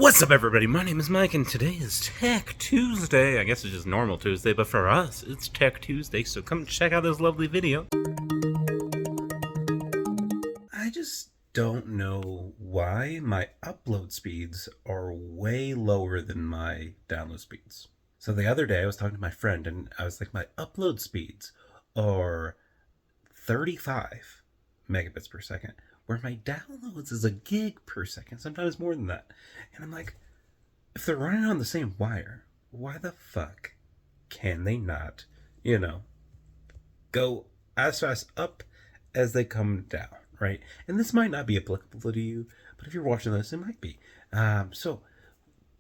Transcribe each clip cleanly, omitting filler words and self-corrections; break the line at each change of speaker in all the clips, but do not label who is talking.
What's up, everybody? My name is Mike, and today is Tech Tuesday. I guess it's just normal Tuesday, but for us, it's Tech Tuesday, so come check out this lovely video. I just don't know why my upload speeds are way lower than my download speeds. So the other day, I was talking to my friend, and I was like, my upload speeds are 35 megabits per second, where my downloads is a gig per second, sometimes more than that. And I'm like, if they're running on the same wire, why the fuck can they not, go as fast up as they come down, right? And this might not be applicable to you, but if you're watching this, it might be. So,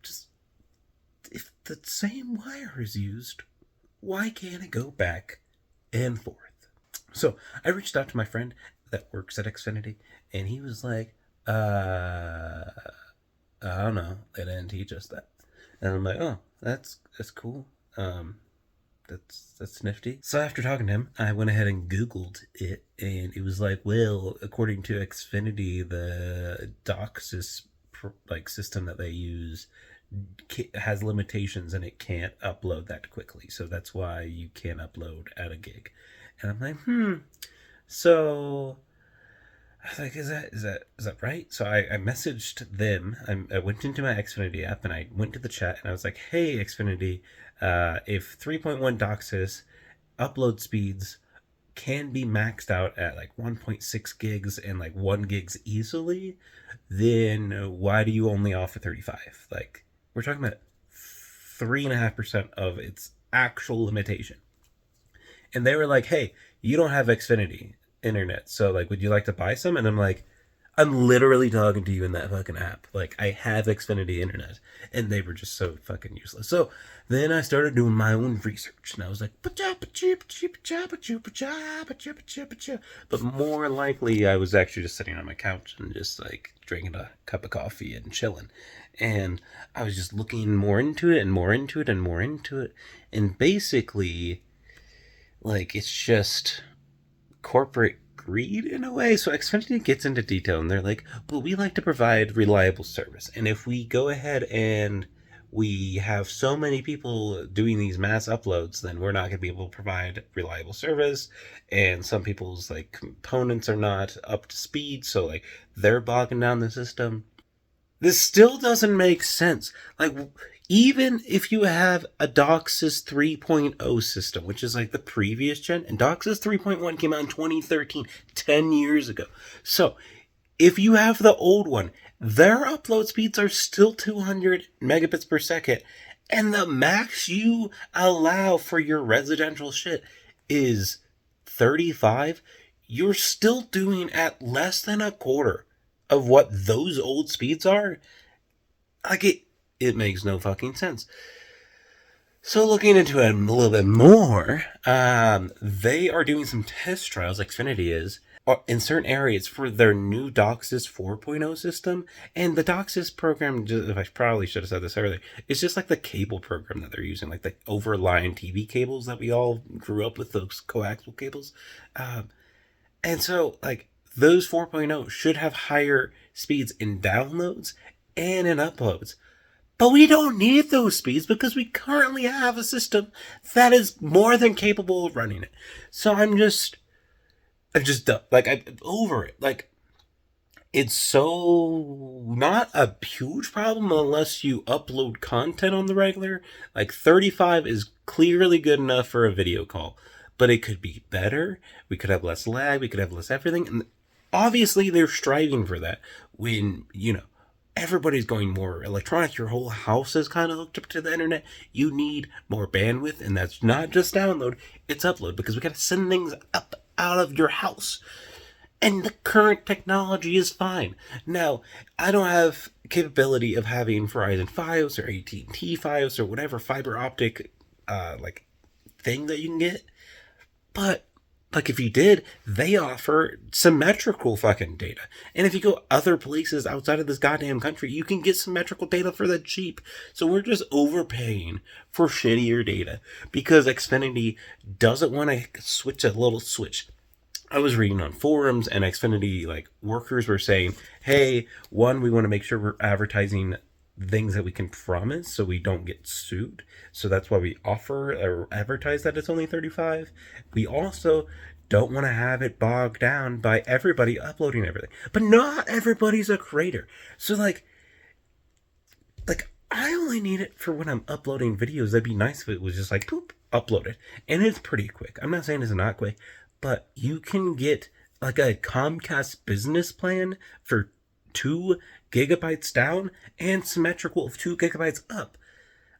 just, if the same wire is used, why can't it go back and forth? So, I reached out to my friend that works at Xfinity, and he was like, I don't know, they didn't teach us that. And I'm like, oh, that's cool. That's nifty. So after talking to him, I went ahead and Googled it, and it was like, well, according to Xfinity, the DOCSIS system that they use has limitations, and it can't upload that quickly. So that's why you can't upload at a gig. And I'm like, So I was like, is that right? So I messaged them. I went into my Xfinity app, and I went to the chat, and I was like, hey, Xfinity, if 3.1 DOCSIS upload speeds can be maxed out at like 1.6 gigs and like 1 gigs easily, then why do you only offer 35? Like, we're talking about 3.5% of its actual limitation. And they were like, hey, you don't have Xfinity internet, so like, would you like to buy some? And I'm like, I'm literally talking to you in that fucking app. Like, I have Xfinity internet. And they were just so fucking useless. So then I started doing my own research, and I was like, but more likely I was actually just sitting on my couch and just like drinking a cup of coffee and chilling. And I was just looking more into it and more into it and more into it. And basically, like, it's just corporate greed in a way. So Xfinity gets into detail, and they're like, well, we like to provide reliable service, and if we go ahead and we have so many people doing these mass uploads, then we're not going to be able to provide reliable service, and some people's like components are not up to speed, so like they're bogging down the system. This still doesn't make sense. Like, even if you have a DOCSIS 3.0 system, which is like the previous gen, and DOCSIS 3.1 came out in 2013, 10 years ago. So if you have the old one, their upload speeds are still 200 megabits per second, and the max you allow for your residential shit is 35. You're still doing at less than a quarter of what those old speeds are. Like, it makes no fucking sense. So looking into it a little bit more, they are doing some test trials, Xfinity is, in certain areas for their new DOCSIS 4.0 system. And the DOCSIS program, I probably should have said this earlier, it's just like the cable program that they're using, like the overline TV cables that we all grew up with, those coaxial cables. And so, like, those 4.0 should have higher speeds in downloads and in uploads. But we don't need those speeds because we currently have a system that is more than capable of running it. So I'm just done. Like, I'm over it. Like, it's so not a huge problem unless you upload content on the regular. Like, 35 is clearly good enough for a video call, but it could be better. We could have less lag. We could have less everything. And obviously they're striving for that when, everybody's going more electronic. Your whole house is kind of hooked up to the internet. You need more bandwidth, and that's not just download, it's upload, because we got to send things up out of your house. And the current technology is fine. Now, I don't have capability of having Verizon Fios or AT&T Fios or whatever fiber optic thing that you can get, but like, if you did, they offer symmetrical fucking data. And if you go other places outside of this goddamn country, you can get symmetrical data for that cheap. So we're just overpaying for shittier data because Xfinity doesn't want to switch a little switch. I was reading on forums, and Xfinity workers were saying, hey, one, we want to make sure we're advertising things that we can promise so we don't get sued. So that's why we offer or advertise that it's only 35. We also don't want to have it bogged down by everybody uploading everything. But not everybody's a creator. So like I only need it for when I'm uploading videos. That'd be nice if it was just like poop, upload it. And it's pretty quick. I'm not saying it's not quick, but you can get like a Comcast business plan for 2 gigabytes down and symmetrical of 2 gigabytes up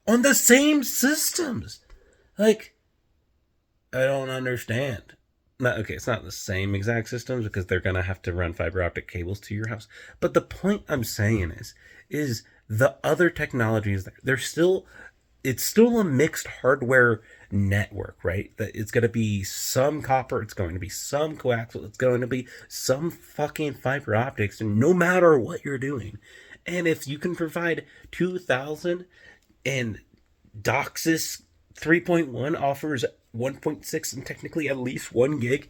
on the same systems. Like, I don't understand. Not, okay, it's not the same exact systems because they're gonna have to run fiber optic cables to your house. But the point I'm saying is the other technologies they're still, it's still a mixed hardware network, right? That it's going to be some copper, it's going to be some coaxial, it's going to be some fucking fiber optics, and no matter what you're doing. And if you can provide 2000 and DOCSIS 3.1 offers 1.6 and technically at least 1 gig,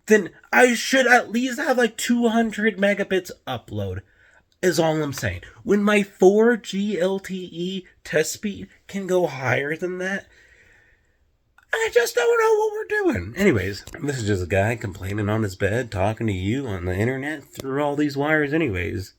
then I should at least have like 200 megabits upload, is all I'm saying. When my 4G LTE test speed can go higher than that, I just don't know what we're doing. Anyways, this is just a guy complaining on his bed, talking to you on the internet through all these wires anyways.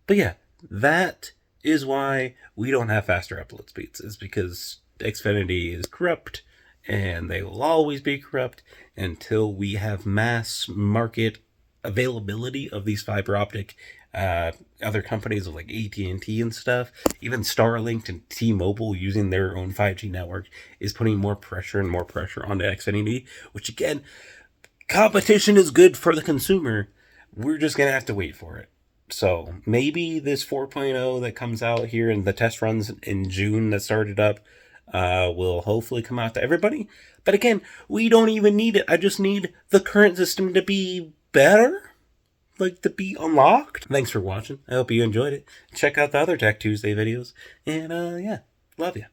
But yeah, that is why we don't have faster upload speeds. It's because Xfinity is corrupt, and they will always be corrupt until we have mass market availability of these fiber optic other companies like AT&T and stuff, even Starlink and T-Mobile using their own 5G network is putting more pressure and more pressure onto Xfinity, which again, competition is good for the consumer. We're just going to have to wait for it. So maybe this 4.0 that comes out here and the test runs in June that started up will hopefully come out to everybody. But again, we don't even need it. I just need the current system to be better. Like to be unlocked. Thanks for watching. I hope you enjoyed it. Check out the other Tech Tuesday videos. And yeah, love you.